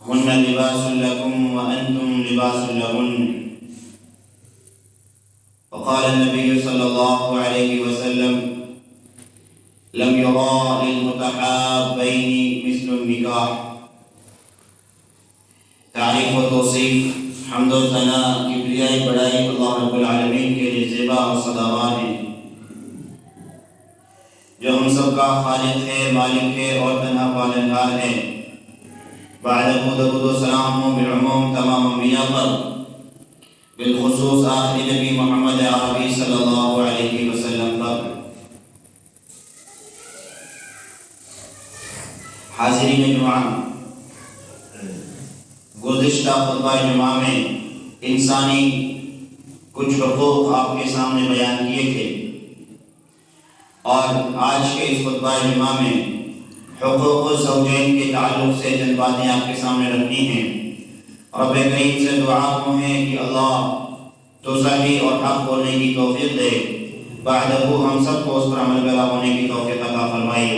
هن لباس لكم وأنتم لباس لهن. وقال النبي صلى الله عليه وسلم: لم يرى للمتحابين مثل النكاح. تعریف و توصیف، حمد و ثنا، کبریائی بڑائی اللہ رب العالمین کے لیے زیبا اور سداوار ہیں، جو ہم سب کا خالق ہے، مالک ہے اور تنہا پالنہار ہے۔ بعد درود و سلام ہوں بالعموم تمام انبیاء پر، بالخصوص آخری نبی محمد عربی صلی اللہ علیہ وسلم پر۔ حاضرین جمعہ، گزشتہ خطبہ جمعہ میں انسانی کچھ حقوق آپ کے سامنے بیان کیے تھے، اور آج کے اس خطبہ جمعہ میں حقوق الزوجین کے تعلق سے چند باتیں آپ کے سامنے رکھنی ہیں۔ رب کریم سے دعا ہے کہ اللہ تو صحیح اور حق بولنے کی توفیق دے، بعدہ ہم سب کو اس پر عمل پیرا ہونے کی توفیق عطا فرمائے۔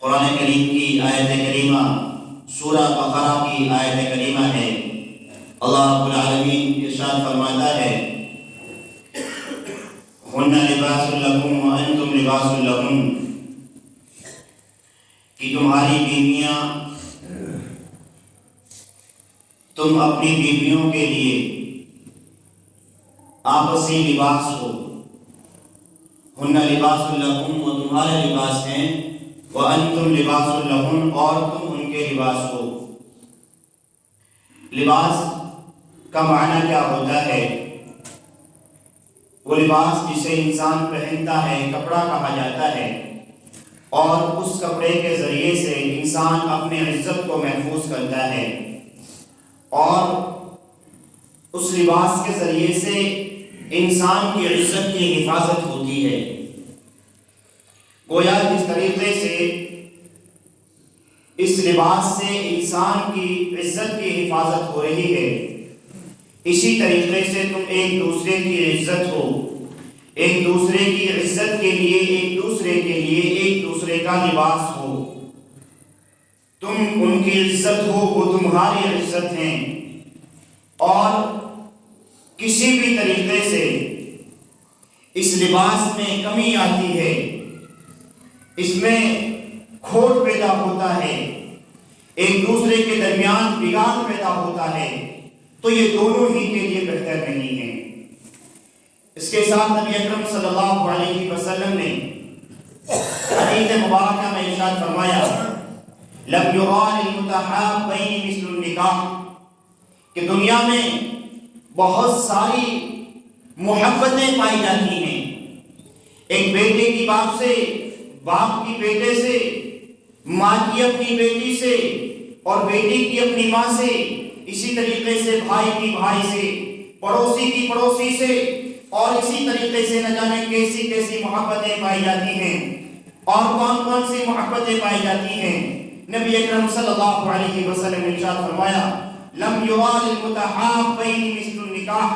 قرآن کریم کی آیت کریمہ سورہ بقرہ کی آیت کریمہ ہے۔ اللہ رب العالمین ارشاد فرماتا ہے: ہن لباس لکم وانتم لباس لہن، کہ تمہاری بیویاں، تم اپنی بیویوں کے لیے آپسی لباس ہو۔ ہن لباس لکم، وہ تمہارے لباس ہیں، وانتم لباس لہن، اور تم ان کے لباس ہو۔ لباس کا معنی کیا ہوتا ہے؟ وہ لباس جسے انسان پہنتا ہے کپڑا کہا جاتا ہے، اور اس کپڑے کے ذریعے سے انسان اپنی عزت کو محفوظ کرتا ہے، اور اس لباس کے ذریعے سے انسان کی عزت کی حفاظت ہوتی ہے۔ گویا جس طریقے سے اس لباس سے انسان کی عزت کی حفاظت ہو رہی ہے، اسی طریقے سے تم ایک دوسرے کی عزت ہو، ایک دوسرے کی عزت کے لیے ایک دوسرے کا لباس ہو۔ تم ان کی عزت ہو، وہ تمہاری عزت ہیں، اور کسی بھی طریقے سے اس لباس میں کمی آتی ہے، اس میں کھوٹ پیدا ہوتا ہے، ایک دوسرے کے درمیان بگاڑ پیدا ہوتا ہے، تو یہ دونوں ہی کے لیے بہتر نہیں ہے۔ اس کے ساتھ نبی اکرم صلی اللہ علیہ وسلم نے حدیث مبارکہ میں ارشاد فرمایا: لم یرا للمتحابین مثل النکاح، کہ دنیا میں بہت ساری محبتیں پائی جاتی ہیں، ایک بیٹے کی باپ سے، باپ کی بیٹے سے، ماں کی اپنی بیٹی سے، اور بیٹی کی اپنی ماں سے، اسی طریقے سے بھائی کی بھائی سے، پڑوسی کی پڑوسی سے، اور اسی طریقے سے نہ جانے کیسی کیسی محبتیں پائی جاتی ہیں۔ اور کون کون سی محبتیں پائی جاتی ہیں؟ نبی اکرم صلی اللہ علیہ وسلم نے ارشاد فرمایا: لم یرا للمتحابین مثل النکاح،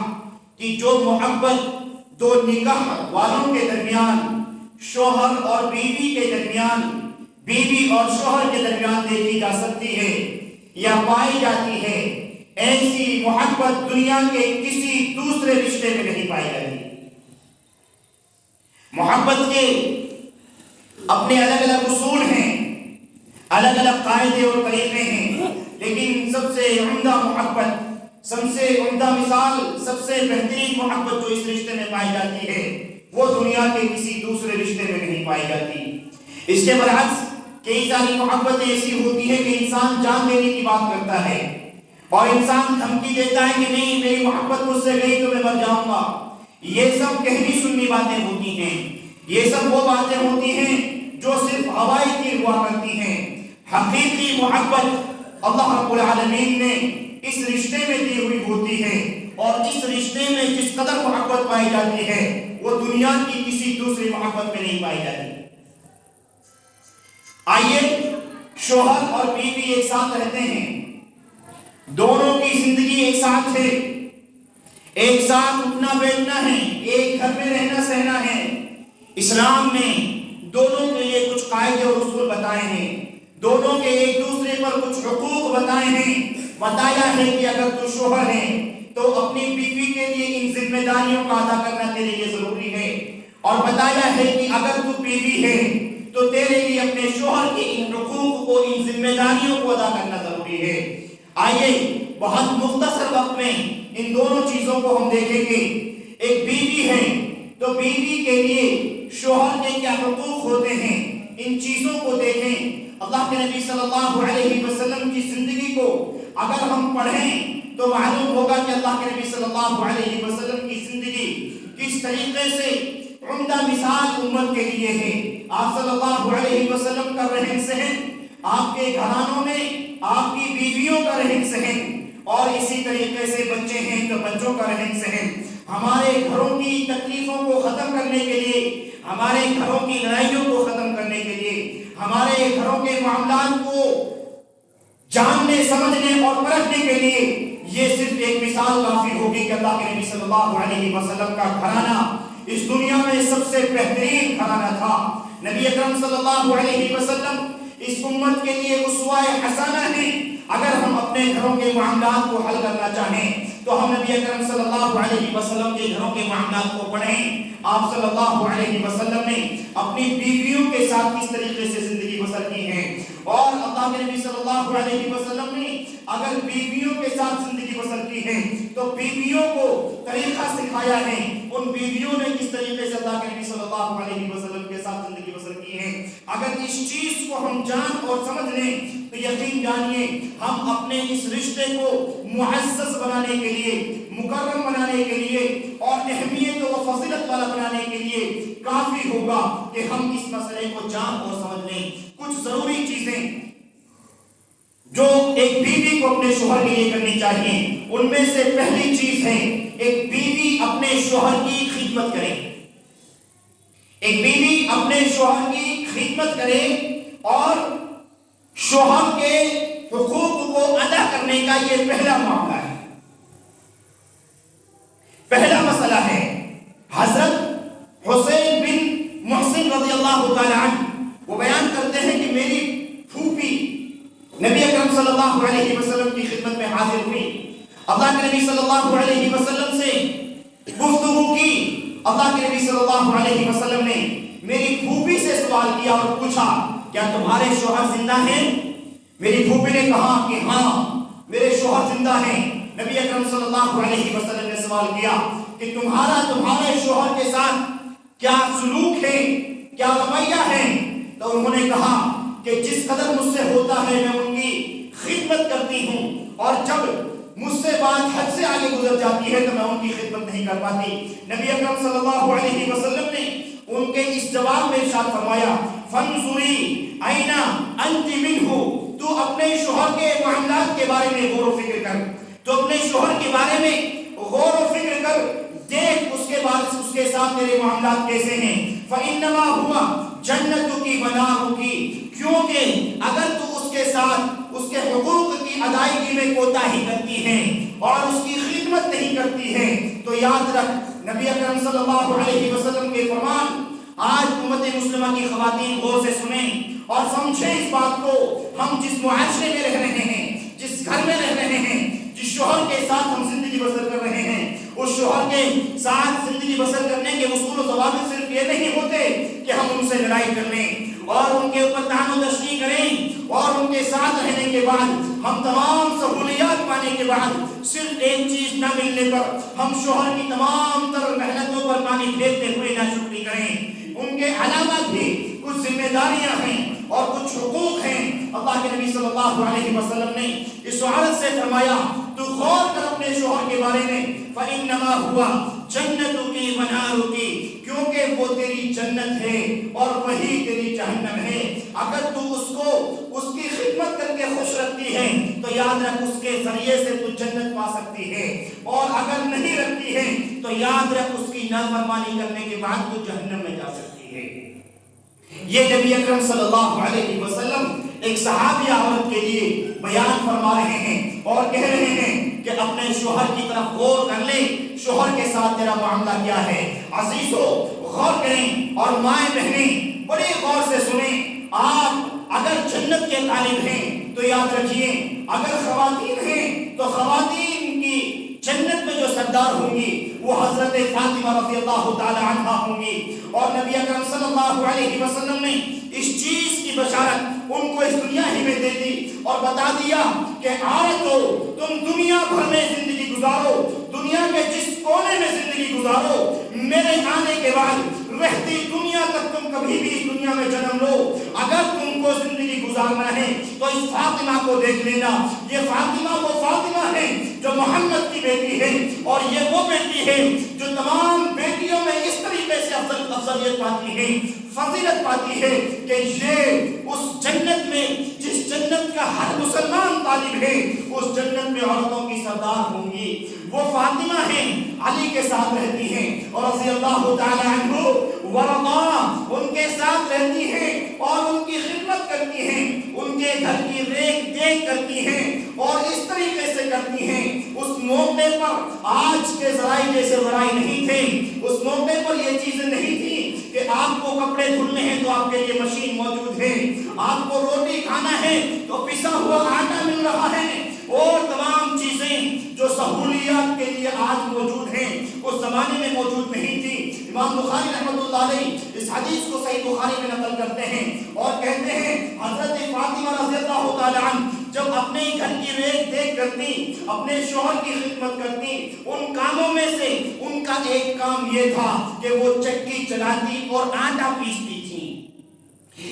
کہ جو محبت دو نکاح والوں کے درمیان، شوہر اور بیوی کے درمیان، بیوی اور شوہر کے درمیان دیکھی جا سکتی ہے یا پائی جاتی ہے، ایسی محبت دنیا کے کسی دوسرے رشتے میں نہیں پائی جاتی۔ محبت کے اپنے الگ الگ اصول ہیں، الگ الگ قاعدے اور طریقے ہیں، لیکن سب سے عمدہ محبت، سب سے عمدہ مثال، سب سے بہترین محبت جو اس رشتے میں پائی جاتی ہے، وہ دنیا کے کسی دوسرے رشتے میں نہیں پائی جاتی۔ اس کے برعکس کئی ساری محبتیں ایسی ہوتی ہیں کہ انسان جان دینے کی بات کرتا ہے، اور انسان دھمکی دیتا ہے کہ نہیں، میری محبت مجھ سے گئی تو میں مر جاؤں گا۔ یہ سب کہنی سننی باتیں ہوتی ہیں، یہ سب وہ باتیں ہوتی ہیں جو صرف ہوائی کی ہوا کرتی ہیں۔ حقیقی محبت اللہ رب العالمین نے اس رشتے میں دی ہوئی ہوتی ہے، اور اس رشتے میں جس قدر محبت پائی جاتی ہے وہ دنیا کی کسی دوسری محبت میں نہیں پائی جاتی۔ آئیے، شوہر اور بیوی ایک ساتھ رہتے ہیں، دونوں کی زندگی ایک ساتھ ہے، ایک ساتھ اٹھنا بیٹھنا ہے، ایک گھر میں رہنا سہنا ہے۔ اسلام نے دونوں کے لیے کچھ قاعدے اور اصول بتائے ہیں، دونوں کے ایک دوسرے پر کچھ حقوق بتائے ہیں. بتایا ہے کہ اگر تو شوہر ہے تو اپنی بیوی کے لیے ان ذمہ داریوں کا ادا کرنا تیرے لیے ضروری ہے. اور بتایا ہے کہ اگر تو بیوی ہے تو تیرے لیے اپنے شوہر کے ان حقوق کو، ان ذمہ داریوں کو ادا کرنا ضروری ہے. آئیے بہت مختصر وقت میں ان دونوں چیزوں کو ہم دیکھیں گے. ایک بیوی ہے تو بیوی کے لیے شوہر کے کیا حقوق ہوتے ہیں، ان چیزوں کو دیکھیں. اللہ کے نبی صلی اللہ علیہ وسلم کی زندگی کو اگر ہم پڑھیں تو معلوم ہوگا کہ اللہ کے نبی صلی اللہ علیہ وسلم کی زندگی کس طریقے سے عمدہ مثال امت کے لیے ہے. آپ صلی اللہ علیہ وسلم کا رہن سہن، آپ کے گھرانوں میں آپ کی بیویوں کا رہن سہن، اور اسی طریقے سے بچے ہیں تو بچوں کا رہن سہن، ہمارے گھروں کی تکلیفوں کو ختم کرنے کے لیے، ہمارے گھروں کی لڑائیوں کو ختم کرنے کے لیے، ہمارے گھروں کے معاملات کو جاننے سمجھنے اور پرکھنے کے لیے یہ صرف ایک مثال کافی ہوگی کہ اللہ کے نبی صلی اللہ علیہ وسلم کا گھرانہ اس دنیا میں سب سے بہترین گھرانہ تھا. نبی اکرم صلی اللہ علیہ وسلم اس امت کے لیے اسوہ حسنہ ہیں. اگر ہم اپنے گھروں کے معاملات کو حل کرنا چاہیں تو ہم نبی اکرم صلی اللہ علیہ وسلم کے گھروں کے معاملات کو پڑھیں. آپ صلی اللہ علیہ وسلم نے اپنی بیویوں کے ساتھ کس طریقے سے زندگی بسر کی ہے، اور اللہ کے نبی صلی اللہ علیہ وسلم نے اگر بیویوں کے ساتھ زندگی بسر کی ہے تو بیویوں کو طریقہ سکھایا ہے. ان بیویوں نے کس طریقے سے اللہ کے نبی صلی اللہ علیہ وسلم کے ساتھ زندگی بسر کی ہے. اگر اس چیز کو ہم جان اور سمجھ لیں تو یقین جانیے ہم اپنے اس رشتے کو معزز بنانے کے لیے، مکرم بنانے کے لیے اور اہمیت و فضیلت والا بنانے کے لیے کافی ہوگا کہ ہم اس مسئلے کو جان اور سمجھ لیں. کچھ ضروری چیزیں جو ایک بیوی کو اپنے شوہر کے لیے کرنی چاہیے، ان میں سے پہلی چیز ہے ایک بیوی اپنے شوہر کی خدمت کرے. ایک بیوی اپنے شوہر کی خدمت کرے اور شوہر کے حقوق کو ادا کرنے کا یہ پہلا معاملہ ہے، پہلا مسئلہ ہے. حضرت حسین بن محسن رضی اللہ تعالی عنہ وہ بیان کرتے ہیں کہ میری پھوپھی نبی اکرم صلی اللہ علیہ وسلم کی خدمت میں حاضر ہوئی. اللہ کے نبی صلی اللہ علیہ وسلم سے گفتگو کی. اللہ کے نبی صلی اللہ علیہ وسلم نے میری پھوپھی سے سوال کیا اور پوچھا کیا تمہارے شوہر زندہ ہیں؟ میری پھوپھی نے کہا کہ ہاں میرے شوہر زندہ ہیں. نبی اکرم صلی اللہ علیہ وسلم نے سوال کیا کہ تمہارے شوہر کے ساتھ کیا سلوک ہے، کیا رویہ ہے؟ تو انہوں نے کہا کہ جس قدر مجھ سے ہوتا ہے میں ان کی خدمت کرتی ہوں، اور جب مجھ سے بات حد سے آگے گزر جاتی ہے تو میں ان کی خدمت نہیں کر پاتی. نبی اکرم صلی اللہ علیہ وسلم نے ان کے اس جواب میں ارشاد فرمایا فانظری این انت منہ، تو اپنے شوہر کے معاملات کے بارے میں غور و فکر کر، تو اپنے شوہر کے بارے میں غور و فکر کر، دیکھ اس کے بعد اس کے ساتھ تیرے معاملات کیسے ہیں. فانما ہوا جنت کی بناؤ کی، کیونکہ اگر تو اس کے ساتھ اس کے حقوق کی ادائیگی میں کوتاہی کرتی ہے اور اس کی خدمت نہیں کرتی ہے تو یاد رکھ نبی اکرم صلی اللہ علیہ وسلم کے فرمان. آج امت مسلمہ کی خواتین غور سے سنیں اور سمجھیں اس بات کو. ہم جس معاشرے میں رہ رہے ہیں، جس گھر میں رہ رہے ہیں، جس شوہر کے ساتھ ہم زندگی بسر کر رہے ہیں، اس شوہر کے ساتھ زندگی بسر کرنے کے اصول و ضوابط صرف یہ نہیں ہوتے کہ ہم ان سے لڑائی کر لیں اور ان کے اوپر طعن و تشنیع کریں اور ان کے ساتھ رہنے کے بعد ہم تمام سہولیات پانے کے بعد صرف ایک چیز نہ ملنے پر ہم شوہر کی تمام تر محنتوں پر پانی پھیرتے ہوئے ناشکری کریں. ان کے علاوہ بھی کچھ ذمہ داریاں ہیں اور کچھ حقوق ہیں. اللہ کے نبی صلی اللہ علیہ وسلم نے اس عورت سے فرمایا تو غور کر اپنے شوہر کے بارے میں. فَإِنَّمَا هُوَ جَنَّتُكِ وَنَارُكِ، کیونکہ وہ تیری جنت ہے اور وہی تیری جہنم ہے. اگر تو اس کو اس کی خدمت کر کے خوش رکھتی ہے تو یاد رکھ اس کے ذریعے سے تو جنت پا سکتی ہے، اور اگر نہیں رکھتی ہے تو یاد رکھ اس کی نافرمانی کرنے کے بعد تو جہنم میں جا سکتی ہے. یہ نبی اکرم صلی اللہ علیہ وسلم ایک صحابی عورت کے لیے بیان فرما رہے ہیں اور کہہ رہے ہیں کہ اپنے شوہر کی طرف غور کر لیں، شوہر کے ساتھ تیرا معاملہ کیا ہے. عزیزو غور کریں اور مائیں بہنیں بڑے غور سے سنیں. آپ اگر جنت کے طالب ہیں تو یاد رکھیے اگر خواتین ہیں تو خواتین کی جنت میں جو سردار ہوں گی وہ حضرت فاطمہ رضی اللہ تعالی عنہ ہوں گی. اور نبی اکرم صلی اللہ علیہ وسلم نے اس چیز کی بشارت ان کو اس دنیا ہی میں دے دی اور بتا دیا کہ آج تو تم دنیا بھر میں زندگی گزارو, دنیا کے جس کونے میں زندگی گزارو, میرے آنے کے بعد رہتی دنیا تک تم کبھی بھی اس دنیا میں جنم لو, اگر تم کو زندگی گزارنا ہے تو اس فاطمہ کو دیکھ لینا. یہ فاطمہ وہ فاطمہ ہے جو محمد کی بیٹی ہے, اور یہ وہ بیٹی ہے جو تمام بیٹیوں میں اس طریقے سے افضلیت پاتی ہے, فضیلت پاتی ہے کہ یہ اس جنت میں جس جنت کا ہر مسلمان طالب ہے اس جنت میں عورتوں کی سردار ہوں گی. وہ فاطمہ ہیں, علی کے ساتھ رہتی ہیں اور رضی اللہ تعالی عنہ ورضا ان کے ساتھ رہتی ہیں اور ان کی خدمت کرتی ہیں, ان کے گھر کی دیکھ دیکھ کرتی ہیں اور اس طریقے سے کرتی ہیں. اس موقع پر آج کے ذرائع جیسے ذرائع نہیں تھے, اس موقع پر یہ چیزیں نہیں تھی کہ آپ کو کپڑے دھلنے ہیں تو آپ کے لیے مشین موجود ہے, آپ کو روٹی کھانا ہے تو پسا ہوا آٹا مل رہا ہے, اور تمام چیزیں جو سہولیات کے لیے آج موجود ہیں اس زمانے میں موجود نہیں تھی. امام بخاری رحمۃ اللہ علیہ اس حدیث کو صحیح بخاری میں نقل کرتے ہیں اور کہتے ہیں حضرت فاطمہ رضی اللہ تعالی عنہ جب اپنے گھر کی دیکھ دیکھ کرتی, اپنے شوہر کی خدمت کرتی, ان کاموں میں سے ان کا ایک کام یہ تھا کہ وہ چکی چلاتی اور آٹا پیستی تھی.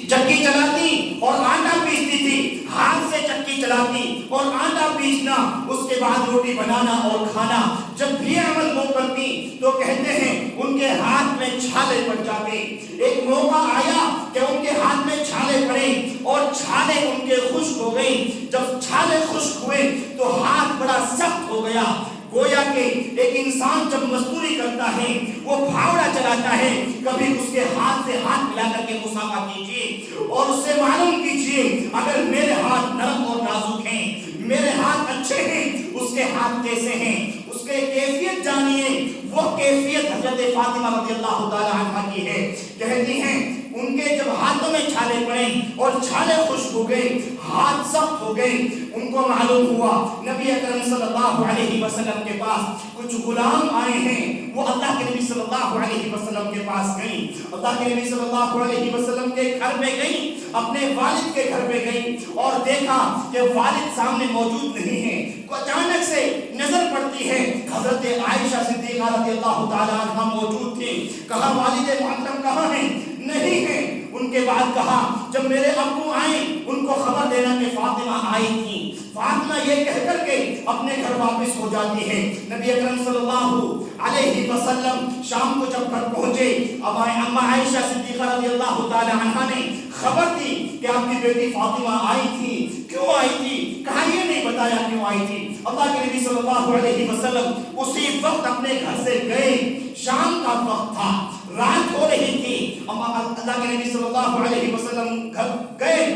چکی چلاتی اور آٹا پیستی تھی, ہاتھ سے چکی چلاتی اور آٹا پیسنا, اس کے بعد روٹی بنانا اور کھانا. جب بھی عمل وہ کرتی تو کہتے ہیں ان کے ہاتھ میں چھالے پڑ جاتے. ایک موقع آیا کہ ان کے ہاتھ میں چھالے پڑے اور چھالے ان کے خشک ہو گئی. جب چھالے خشک ہوئے تو ہاتھ بڑا سخت ہو گیا. گویا کہ ایک انسان جب مزدوری کرتا ہے وہ پھاوڑا چلاتا ہے, کبھی اس کے ہاتھ سے ہاتھ ملا کر کے مسافہ کیجیے اور اس سے معلوم کیجیے اگر میرے ہاتھ نرم اور نازک ہیں, میرے ہاتھ اچھے ہیں, اس کے ہاتھ کیسے ہیں, اس کے کیفیت جانیے. وہ کیفیت حضرت فاطمہ رضی اللہ تعالی عنہ کی ہے. کہتی ہیں ان کے جب ہاتھوں میں چھالے پڑے اور چھالے خشک ہو گئے, ہاتھ سخت ہو گئے, ان کو معلوم ہوا نبی اکرم صلی اللہ علیہ وسلم کے پاس کچھ غلام آئے ہیں. وہ اللہ کے نبی صلی اللہ علیہ وسلم کے پاس گئیں, اللہ کے نبی صلی اللہ علیہ وسلم کے گھر میں گئیں, اپنے والد کے گھر میں گئیں اور دیکھا کہ والد سامنے موجود نہیں ہیں. اچانک سے نظر پڑتی ہے حضرت عائشہ صدیقہ رضی اللہ تعالی عنہ موجود تھے. کہا والد محترم کہاں ہیں؟ نہیں ہیں. ان کے بعد کہا جب میرے ابو آئے ان کو خبر دینا کہ فاطمہ آئی تھی. فاطمہ یہ کہہ کر کے اپنے گھر واپس ہو جاتی ہے. نبی اکرم صلی اللہ علیہ وسلم شام کو جب گھر پہنچے, اب اماں عائشہ صدیقہ رضی اللہ تعالی عنہا نے خبر دی کہ آپ کی بیٹی فاطمہ آئی تھی. کیوں آئی تھی؟ کہا یہ نہیں بتایا کیوں آئی تھی. اللہ کے نبی صلی اللہ علیہ وسلم اسی وقت اپنے گھر سے گئے. شام کا وقت تھا, رات ہو رہی تھی. اللہ کے نبی صلی اللہ علیہ وسلم گھر گئے,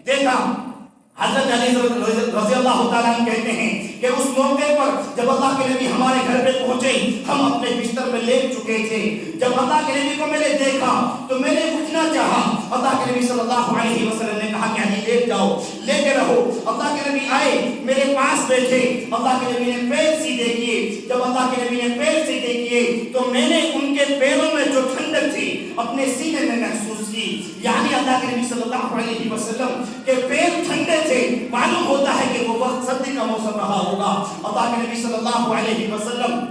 دیکھا حضرت علی رضی اللہ تعالیٰ عنہ کہتے ہیں کہ اس موقع پر جب اللہ کے نبی ہمارے گھر پہ پہنچے ہم اپنے بستر میں لیٹ چکے تھے. جب اللہ کے نبی کو میں نے دیکھا تو میں نے اٹھنا چاہا. اللہ کے نبی صلی اللہ علیہ وسلم نے کہا کہ علی لیٹ جاؤ, لیٹے رہو. اللہ کے نبی آئے, میرے پاس بیٹھے. اللہ کے نبی نے پیر سیدھے کیے. جب اللہ کے نبی نے پیر سیدھے کیے تو میں نے ان کے پیروں میں جو ٹھنڈک تھی اپنے سینے میں محسوس کی. یعنی اللہ کے نبی صلی اللہ علیہ وسلم کے پیر ٹھنڈے تھے. معلوم ہوتا ہے کہ وہ وقت سردی کا موسم رہا ہوگا. اللہ کے نبی صلی اللہ علیہ وسلم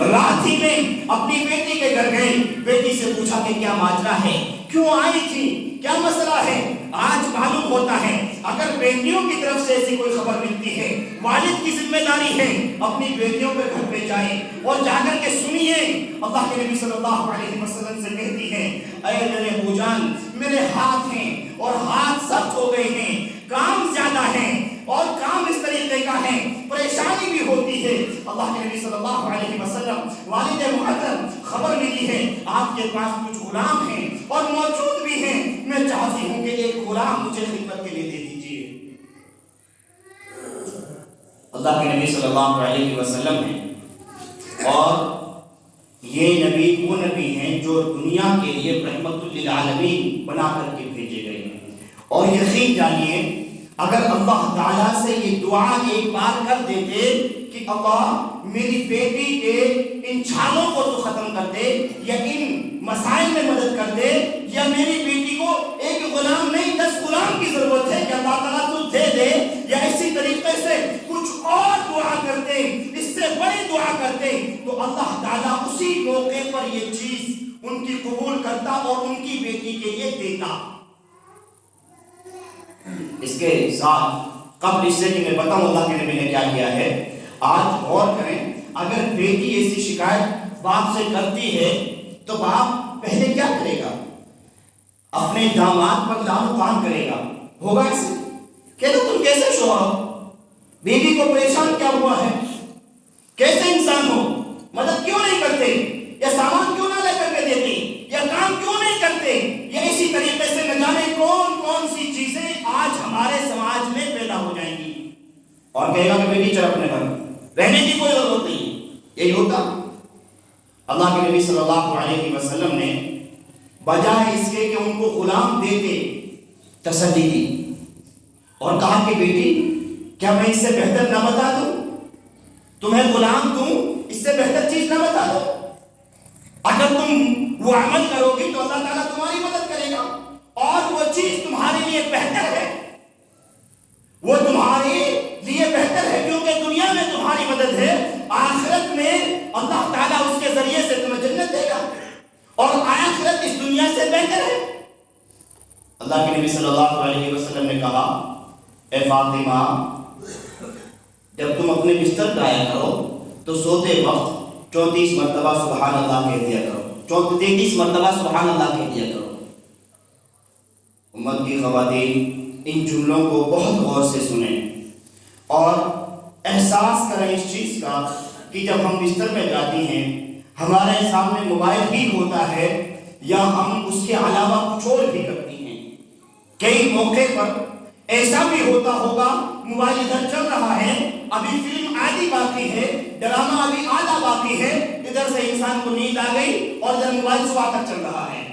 رات ہی میں اپنی بیٹی کے گھر گئے. بیٹی سے پوچھا کہ کیا ماجرا ہے, کیوں آئی تھی, کیا مسئلہ ہے. آج معلوم ہوتا ہے اگر بیٹیوں کی طرف سے ایسی کوئی خبر ملتی ہے, والد کی ذمہ داری ہے اپنی بیٹیوں کے گھر پہ جائیں اور جا کر کے سنیے. اللہ کے نبی صلی اللہ علیہ وسلم سے کہتی ہے اے میرے ابو جان, میرے ہاتھ ہیں اور ہاتھ سخت ہو گئے ہیں, کام زیادہ ہیں اور کام اس طریقے کا ہے, پریشانی بھی ہوتی ہے. اللہ کے نبی صلی اللہ علیہ وسلم والد محترم خبر ملی ہے آپ کے پاس کچھ غلام ہیں اور موجود بھی ہیں, میں چاہتی ہوں کہ ایک غلام مجھے خدمت کے لیے دے دیجیے. اللہ کے نبی صلی اللہ علیہ وسلم ہیں اور یہ نبی وہ نبی ہیں جو دنیا کے لیے رحمت للعالمین بنا کر کے بھیجے گئے ہیں. اور یقین جانیے اگر اللہ تعالیٰ سے یہ دعا ایک بار کر دیتے کہ اللہ میری بیٹی کے ان چھالوں کو تو ختم کر دے، یا ان مسائل میں مدد کر دے، یا میری بیٹی کو ایک غلام نہیں 10 غلام کی ضرورت ہے کہ اللہ تعالیٰ تو دے دے، یا اسی طریقے سے کچھ اور دعا کرتے، اس سے بڑی دعا کرتے، تو اللہ تعالیٰ اسی موقع پر یہ چیز ان کی قبول کرتا اور ان کی بیٹی کے لیے دیتا۔ اس کے ساتھ قبل اس سے کہ میں بتاؤں اللہ کے نبی نے کیا کیا ہے، آج غور کریں، اگر بیٹی ایسی شکایت باپ سے کرتی ہے تو باپ پہلے کیا کرے گا؟ اپنے داماد پر لعن و طعن کرے گا، ہوگا ایسے کہ تم کیسے شوہر ہو، بیوی کو پریشان کیا ہوا ہے، کیسے انسان ہو، مدد کیوں نہیں کرتے، یا سامان کیوں نہ لے کر کے دیتے، یا کام کیوں نہیں کرتے، یا اسی طریقے سے نہ جانے کون کون سی چیزیں آج ہمارے سماج میں پیدا ہو جائیں گی۔ اور کہے گا کہ بیٹی چل اپنے گھر رہنے کی کوئی ضرورت نہیں، یہی ہوتا۔ اللہ کے نبی صلی اللہ علیہ وسلم نے بجائے اس کے کہ ان کو غلام دیتے تسلی دی اور کہا کہ بیٹی کیا میں اس سے بہتر نہ بتا دوں، تمہیں غلام دوں، اس سے بہتر چیز نہ بتا دو، اگر تم وہ عمل کرو گی تو اللہ تعالیٰ تمہاری مدد کرے گا، اور وہ چیز تمہارے لیے بہتر ہے، وہ تمہارے لیے بہتر ہے، کیونکہ دنیا میں تمہاری مدد ہے، آخرت میں اللہ تعالیٰ اس کے ذریعے سے تمہیں جنت دے گا، اور آخرت اس دنیا سے بہتر ہے۔ اللہ کے نبی صلی اللہ علیہ وسلم نے کہا، اے فاطمہ جب تم اپنے بستر پہ آیا کرو تو سوتے وقت 34 مرتبہ سبحان اللہ کہہ دیا کرو، 33 مرتبہ سبحان اللہ کہہ دیا کرو۔ امت کی خواتین ان جملوں کو بہت غور سے سنیں اور احساس کریں اس چیز کا کہ جب ہم بستر میں جاتی ہیں ہمارے سامنے موبائل ہی ہوتا ہے یا ہم اس کے علاوہ کچھ اور بھی کرتی ہیں۔ کئی موقع پر ایسا بھی ہوتا ہوگا موبائل ادھر چل رہا ہے، ابھی فلم آدھی باقی ہے، ڈرامہ ابھی آدھا باقی ہے، ادھر سے انسان کو نیند آ گئی اور ادھر موبائل صبح تک چل رہا ہے۔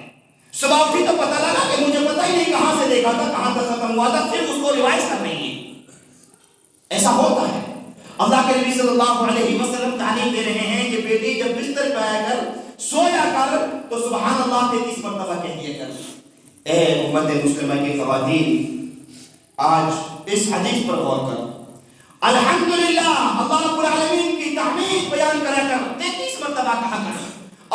صبح اٹھی تو پتہ لگا کہ مجھے پتہ ہی نہیں کہاں سے دیکھا تھا، کہاں تک ختم ہوا تھا، پھر اس کو ریوائز کر رہی ہیں۔ ایسا ہوتا ہے۔ اللہ کے نبی صلی اللہ علیہ وسلم تعلیم دے رہے ہیں کہ بیٹی جب بستر پہ آیا کر سویا کر تو سبحان اللہ 33 مرتبہ کہہ دیا کر۔ اے امت مسلمہ کی خواتین، آج اس حدیث پر غور کر، الحمدللہ اللہ رب العالمین کی تحمید بیان کرا کر 33 مرتبہ کہا کر،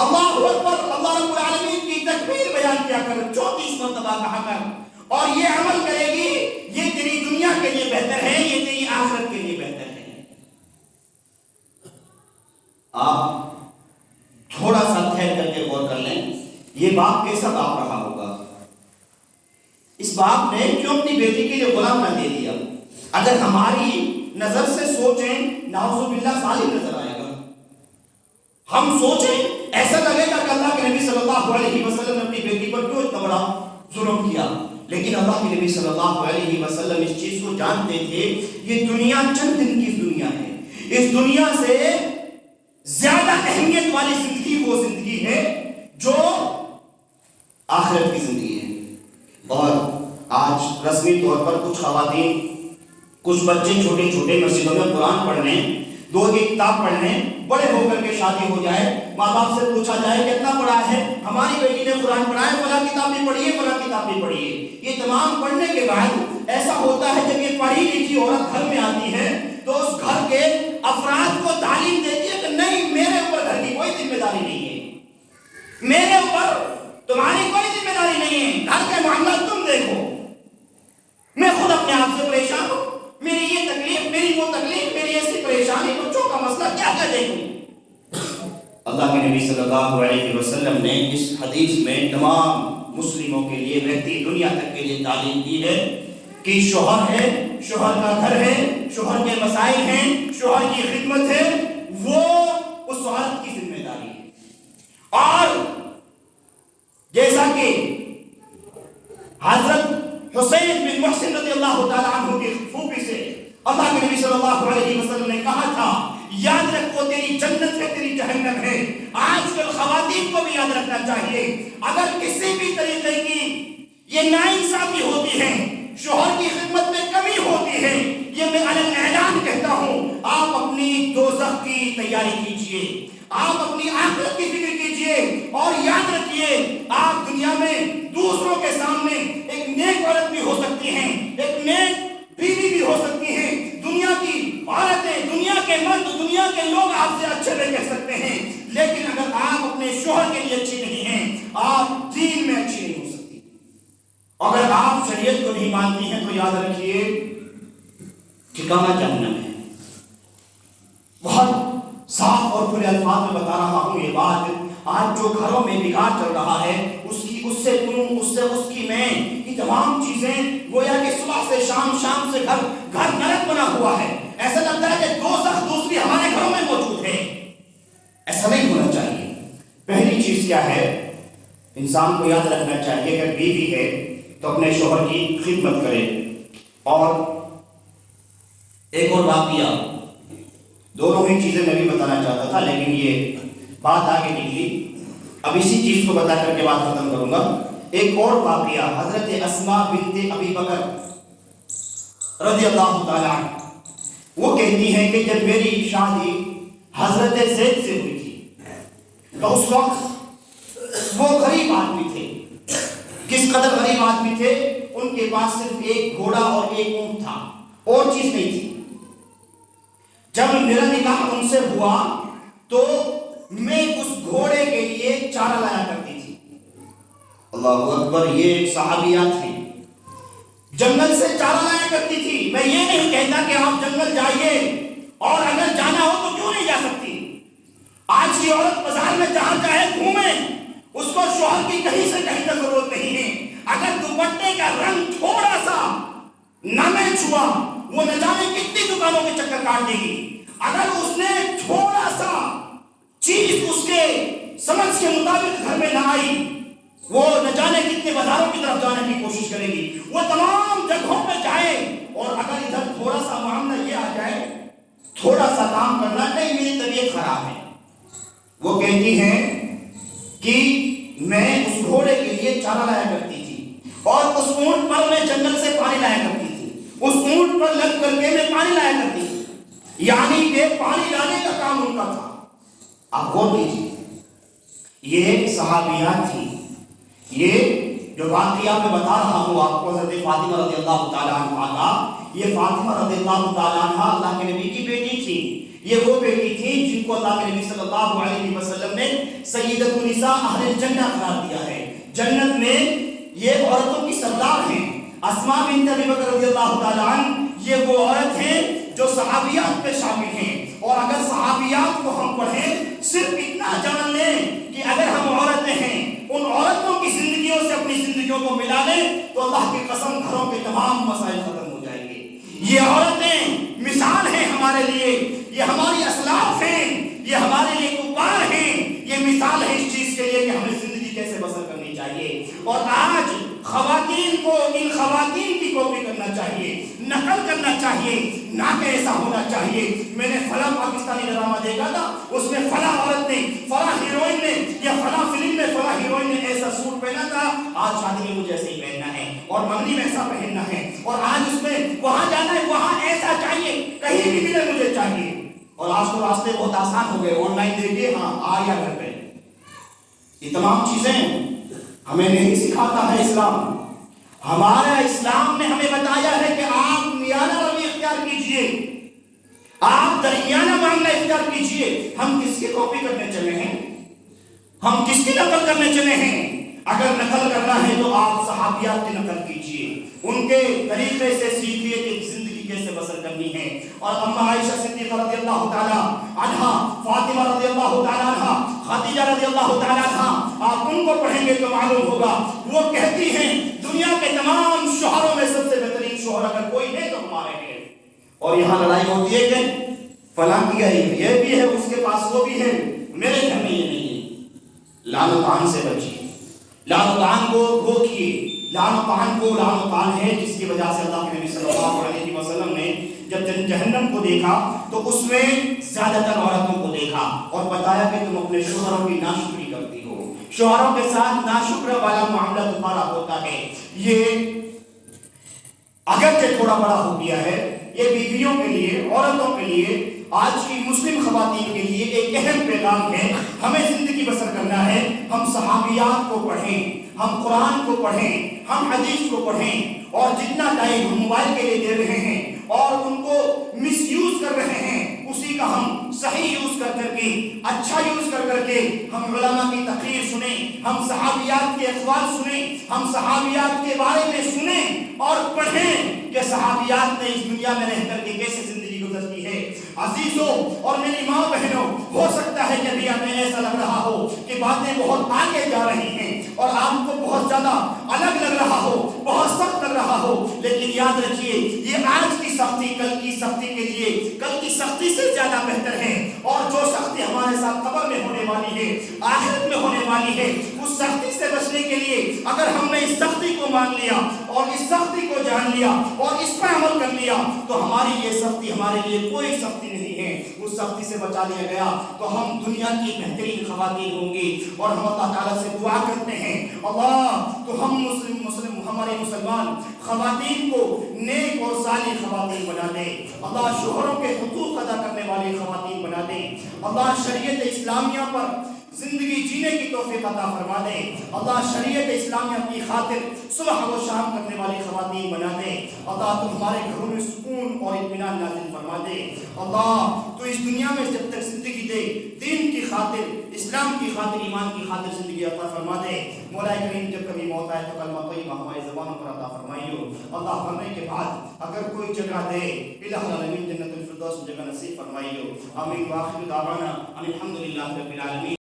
اللہ اکبر اللہ رب العالمین کی تکبیر بیان کیا کر 34 مرتبہ کہا کر، اور یہ عمل کرے گی، یہ تیری دنیا کے لیے بہتر ہے، یہ تیری آخرت کے لیے بہتر ہے۔ آپ تھوڑا سا ٹھہر کر کے غور کر لیں، یہ باپ کیسا باپ رہا ہوگا؟ اس باپ نے کیوں اپنی بیٹی کے لیے غلام نہ دے دیا؟ اگر ہماری نظر سے سوچیں نعوذ باللہ ظالم نظر آئے گا۔ ہم سوچیں ایسا لگے گا کہ اللہ کے نبی صلی اللہ علیہ وسلم نے اپنی بیٹی پر کیوں اتنا بڑا ظلم کیا، لیکن اللہ کے نبی صلی اللہ علیہ وسلم اس چیز کو جانتے تھے یہ دنیا چند دن کی دنیا ہے، اس دنیا سے زیادہ اہمیت والی زندگی وہ زندگی ہے جو آخرت کی زندگی ہے۔ اور آج رسمی طور پر کچھ خواتین، کچھ بچے چھوٹے چھوٹے مسجدوں میں قرآن پڑھنے، دو کی کتاب پڑھنے، بڑے ہو کر کے شادی ہو جائے، ماں باپ سے پوچھا جائے کتنا پڑھا ہے، ہماری بیٹی نے قرآن پڑھا ہے، فلاں کتاب بھی پڑھی ہے، فلاں کتاب بھی پڑھی ہے۔ یہ تمام پڑھنے کے بعد ایسا ہوتا ہے جب یہ پڑھی لکھی عورت گھر میں آتی ہے تو اس گھر کے افراد کو تعلیم دیتی ہے کہ نہیں، میرے اوپر گھر کی کوئی ذمہ داری نہیں ہے، میرے اوپر تمہاری کوئی ذمہ داری نہیں ہے، گھر کے معاملات تم دیکھو، میں خود اپنے آپ سے پریشان ہوں، میری یہ تکلیف، میری وہ تکلیف، میری ایسی پریشانی، بچوں کا مسئلہ کیا کیا دیکھوں۔ اللہ کے نبی صلی اللہ علیہ وسلم نے اس حدیث میں تمام مسلموں کے لیے رہتی دنیا تک کے لیے تعلیم دی ہے کہ شوہر ہے، شوہر کا گھر ہے، شوہر کے مسائل ہیں، شوہر کی خدمت ہے، وہ اس عورت کی ذمہ داری ہے۔ اور جیسا کہ حضرت حسین بن محسن رضی اللہ تعالیٰ عنہ کی پھوپھی سے اللہ کے نبی صلی اللہ علیہ وسلم نے کہا تھا، یاد رکھو تیری جنت ہے، تیری جہنم ہے۔ آج کل خواتین کو بھی یاد رکھنا چاہیے، اگر کسی بھی طریقے کی یہ ناانصافی ہوتی ہے، شوہر کی خدمت میں کمی ہوتی ہے، یہ میں علن اعلان کہتا ہوں، آپ اپنی دوزخ کی تیاری کیجئے، آپ اپنی آخرت کی فکر کیجئے، اور یاد رکھیے آپ دنیا میں دوسروں کے سامنے ایک نیک عورت بھی ہو سکتی ہیں، ایک نیک بیوی بھی ہو سکتی ہیں، دنیا کی عورتیں، دنیا کے مرد، دنیا کے لوگ آپ سے اچھے بھی کہہ سکتے ہیں، لیکن اگر آپ اپنے شوہر کے لیے اچھی نہیں ہیں، آپ دین میں اچھی نہیں ہو سکتی۔ اگر آپ شریعت کو نہیں مانتی ہیں تو یاد رکھیے ٹھکانہ جہنم ہے۔ بہت صاف اور کھلے الفاظ میں بتا رہا ہوں یہ بات، آج جو گھروں میں بگاڑ چل رہا ہے اس کی میں یہ تمام چیزیں گویا کہ صبح سے شام، شام سے گھر نرک بنا ہوا ہے، ایسا لگتا ہے کہ دوزخ دوسری ہمارے گھروں میں موجود ہے۔ ایسا نہیں ہونا چاہیے۔ پہلی چیز کیا ہے، انسان کو یاد رکھنا چاہیے اگر بیوی ہے تو اپنے شوہر کی خدمت کرے۔ اور ایک اور واقعہ، دونوں ہی چیزیں میں بھی بتانا چاہتا تھا لیکن یہ بات آگے نکلی، اب اسی چیز کو بتا کر کے بات ختم کروں گا۔ ایک اور واقعہ، حضرت اسماء بنت ابی بکر رضی اللہ تعالیٰ عنہ، وہ کہتی ہیں کہ جب میری شادی حضرت زید سے ہوئی تھی تو اس وقت وہ غریب آدمی تھے۔ کس قدر غریب آدمی تھے، ان کے پاس صرف ایک گھوڑا اور ایک اونٹ تھا، اور چیز نہیں تھی۔ جب میرا نکاح ان سے ہوا تو میں اس گھوڑے کے لیے چارہ لایا کرتی تھی۔ اللہ اکبر، یہ ایک صحابیات ہیں، جنگل سے چارہ لایا کرتی تھی۔ میں یہ نہیں کہتا کہ آپ جنگل جائیے، اور اگر جانا ہو تو کیوں نہیں جا سکتی۔ آج کی عورت بازار میں جہاں چاہے گھومے، اس کو شوہر کی کہیں سے کہیں تک ضرورت نہیں ہے۔ اگر دوپٹے کا رنگ تھوڑا سا نہ میں چھوا، وہ نہ جانے کتنی دکانوں کے چکر کاٹ دے گی۔ اگر اس نے تھوڑا سا چیز اس کے سمجھ کے مطابق گھر میں نہ آئی، وہ نہ جانے کتنے بازاروں کی طرف جانے کی کوشش کرے گی، وہ تمام جگہوں پہ جائے، اور اگر ادھر تھوڑا سا معاملہ یہ آ جائے، تھوڑا سا کام کرنا، نہیں میری طبیعت خراب ہے، وہ کہتی ہیں کہ میں اس گھوڑے کے لیے چارہ لایا کرتی تھی، اور اس اونٹ پر میں جنگل سے پانی لایا کرتی تھی، اس اونٹ پر لگ کر کے میں پانی لایا کرتی تھی، یعنی کہ پانی لانے کا کام ان کا تھا۔ آپ غور کیجیے، یہ صحابیات تھی۔ یہ جو واقعہ میں بتا رہا ہوں آپ کو، حضرت فاطمہ رضی اللہ تعالیٰ عنہ کا، یہ فاطمہ رضی اللہ تعالیٰ عنہ اللہ کے نبی کی بیٹی تھی۔ یہ وہ بیٹی تھی جن کو اللہ کے نبی صلی اللہ علیہ وسلم نے سیدۃ النساء اہل الجنہ قرار دیا ہے۔ جنت میں یہ عورتوں کی سردار ہیں۔ اسماء بنت ابی بکر رضی اللہ تعالیٰ عنہ یہ وہ عورت ہیں جو صحابیات میں شامل ہیں۔ اور اگر صحابیات کو ہم پڑھیں، صرف اتنا جان لیں کہ اگر ہم عورتیں ہیں، ان عورتوں کی زندگیوں سے اپنی زندگیوں کو ملا لیں تو اللہ کی قسم گھروں کے تمام مسائل ختم ہو جائیں گے۔ یہ عورتیں مثال ہیں ہمارے لیے، یہ ہماری اسلاف ہیں، یہ ہمارے لیے کفار ہیں، یہ مثال ہے اس چیز کے لیے کہ ہمیں زندگی کیسے بسر کرنی چاہیے۔ اور آج خواتین کو ان خواتین کی کاپی کرنا چاہیے، نقل کرنا چاہیے، نہ کہ ایسا ہونا چاہیے میں نے فلاں پاکستانی ڈرامہ دیکھا تھا، اس میں فلاں عورت نے، فلاں ہیروئن نے، یا فلاں فلم میں فلاں ہیروئن نے ایسا سوٹ پہنا تھا، آج شادی میں مجھے ایسے ہی پہننا ہے، اور منگنی میں ایسا پہننا ہے، اور آج اس میں وہاں جانا ہے، وہاں ایسا چاہیے، کہیں بھی ملے مجھے چاہیے۔ اور آج تو راستے بہت آسان ہو گئے، آن لائن دیکھیے، ہاں آ گیا گھر پہ۔ یہ تمام چیزیں ہمیں نہیں سکھاتا ہے اسلام۔ ہمارا اسلام نے ہمیں بتایا ہے کہ آپ میانہ روی اختیار کیجئے، آپ درمیانہ معاملہ اختیار کیجئے۔ ہم کس کی کاپی کرنے چلے ہیں؟ ہم کس کی نقل کرنے چلے ہیں؟ اگر نقل کرنا ہے تو آپ صحابیات کی نقل کیجئے، ان کے طریقے سے سیکھیے کہ زندگی کیسے بسر کرنی ہے۔ اور اما عائشہ صدیقہ رضی اللہ تعالیٰ عنہا، فاطمہ رضی اللہ تعالیٰ عنہا، خدیجہ رضی اللہ تعالیٰ عنہا، آپ ان کو پڑھیں گے تو معلوم ہوگا، وہ کہتی ہیں دنیا کے تمام شوہروں میں سب سے بہترین شوہر اگر کوئی ہے تو ہمارے ہیں۔ اور یہاں لڑائی ہوتی ہے کہ فلاں کی ہے، یہ بھی ہے، اس کے پاس وہ بھی ہے، میرے گھر میں یہ نہیں ہے۔ لعن و طعن سے بچیے، لعن و طعن کو روکیے۔ لعن و طعن کو لعن و طعن ہے جس کی وجہ سے اللہ کے نبی صلی اللہ علیہ وسلم نے جب جہنم کو دیکھا تو اس میں زیادہ تر عورتوں کو دیکھا اور بتایا کہ تم اپنے شوہروں کی ناشکری کرتی ہو، شوہروں کے ساتھ ناشکر والا معاملہ تمہارا ہوتا ہے۔ یہ اگرچہ تھوڑا بڑا ہو گیا ہے، یہ بیویوں کے لیے، عورتوں کے لیے، آج کی مسلم خواتین کے لیے ایک اہم پیغام ہے۔ ہمیں زندگی بسر کرنا ہے، ہم صحابیات کو پڑھیں، ہم قرآن کو پڑھیں، ہم حدیث کو پڑھیں، اور جتنا ٹائم ہم موبائل کے لیے دے رہے ہیں اور ان کو مس یوز کر رہے ہیں، اسی کا ہم صحیح یوز کر کر کے، اچھا یوز کر کر کے ہم علماء کی تقریر سنیں، ہم صحابیات کے اقوال سنیں، ہم صحابیات کے بارے میں سنیں اور پڑھیں کہ صحابیات نے اس دنیا میں رہ کر کے کیسے زندگی گزرتی ہے۔ عزیزوں اور میری ماں بہنوں، ہو سکتا ہے کہ ابھی ہمیں ایسا لگ رہا ہو کہ باتیں بہت آگے جا رہی ہیں اور آپ کو بہت زیادہ الگ لگ رہا ہو، بہت سخت لگ رہا ہو، لیکن یاد رکھیے یہ آج کی سختی کل کی سختی کے لیے، کل کی سختی سے زیادہ بہتر ہے، اور جو سختی ہمارے ساتھ قبر میں ہونے والی ہے، آخرت میں ہونے والی ہے، اس سختی سے بچنے کے لیے اگر ہم نے اس سختی کو مان لیا اور اس سختی کو جان لیا اور اس پر عمل کر لیا تو ہماری یہ سختی ہمارے لیے کوئی سختی نہیں ہے۔ اس سختی سے بچا لیا گیا تو ہم دنیا کی بہترین خواتین ہوں گی، اور ہم اللہ تعالیٰ سے دعا کرتے ہیں اللہ تو ہم ہمارے مسلمان خواتین کو نیک اور صالح خواتین بنا دے، اللہ شوہروں کے حقوق ادا کرنے والی خواتین بنا دے، اللہ شریعت اسلامیہ پر زندگی جینے کی توفیق عطا فرما دے، اللہ شریعت اسلامیہ کی خاطر صبح و شام کرنے والی خواتین بنا دے، اللہ تو ہمارے گھروں میں سکون اور اطمینان نازل فرما دے، اللہ تو اس دنیا میں جب تک زندگی دے دین کی خاطر، اسلام کی خاطر، ایمان کی خاطر زندگی عطا فرما دے۔ مولا کریم جب کبھی موت آئے تو کلمہ طیبہ ہماری زبانوں پر عطا فرمائیو، اللہ مرنے کے بعد اگر کوئی جگہ دے الہ العالمین جنت الفردوس جگہ نصیب فرمائیو، آمین۔ وآخر دعوانا ان الحمد للہ رب العالمین۔